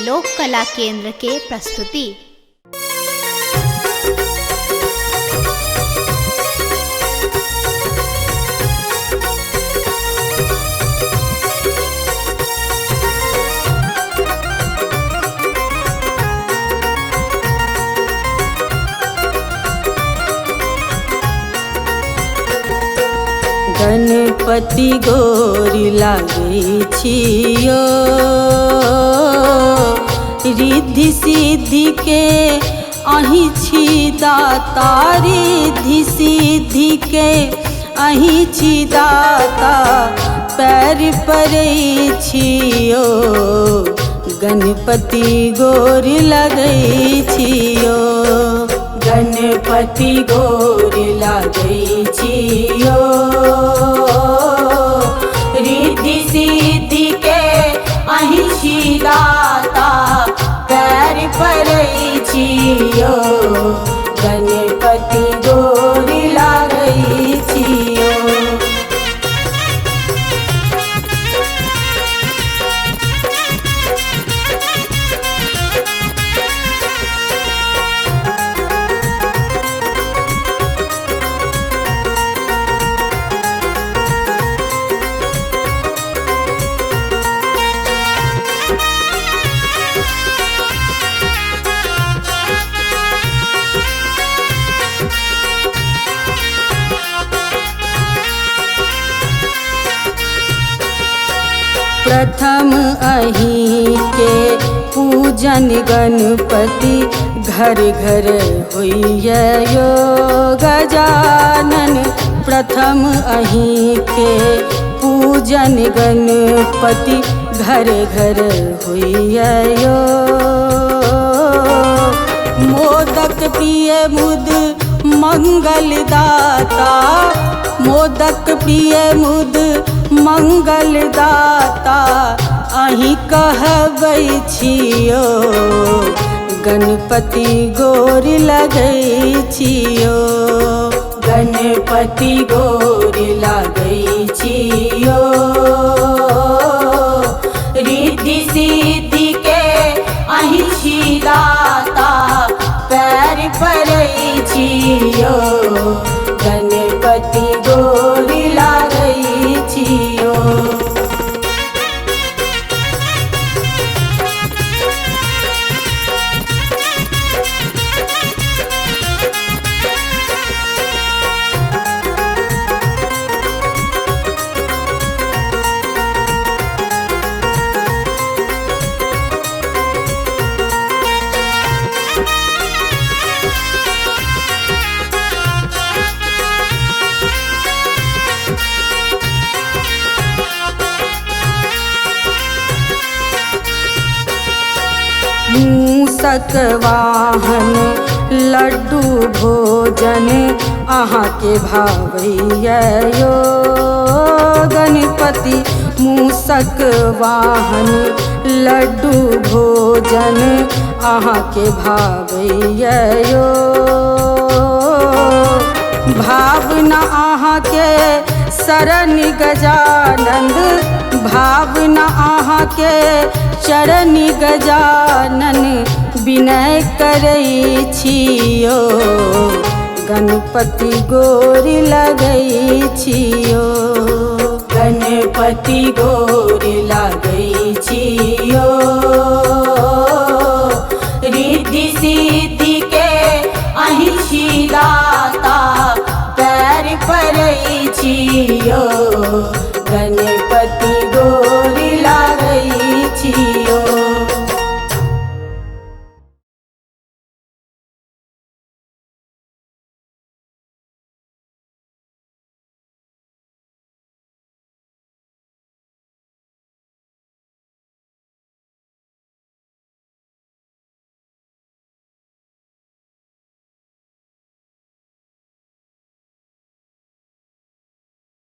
लोक कला केंद्र के प्रस्तुति। गणपति गोरी लागे छियो, रिद्धि सिद्धि के अहि छी दाता। रिद्धि सिद्धि के अहि छी दाता, पैर पड़ै छियो। गणपति गोरी लगै छियो, गणपति गोरी लागै छियो। रिद्धि सिद्धि के अहि छी दाता, पैर पड़ै छियो। गणपति गोरी लागै छियो। प्रथम अहि के पूजन गणपति, घर घर होइए यो गजानन। प्रथम अहि के पूजन गणपति, घर घर होइए यो। मोदक प्रिय मुद मंगल दाता, मोदक प्रिय मुद मंगल दाता। अहि कहबै छियो, गणपति गोरी लगै छियो। गणपति गोरी लागै छियो। रिद्धि सिद्धि के अहि छी दाता, पैर पड़ै छियो। गणपति गोरी लागै छियो। मूषक वाहन लड्डू भोजन, अहाँ के भावैया यो। गणपति मूषक वाहन लड्डू भोजन, अहाँ के भावैया यो। भावना अहाँ के शरण गजानन, भावना अहाँ के चरण गजानन। विनय करै छियो, गणपति गोरी लगै छियो। गणपति गोरी लागै छियो। रिद्धि सिद्धि के अहि छी दाता, पैर पड़ै छियो।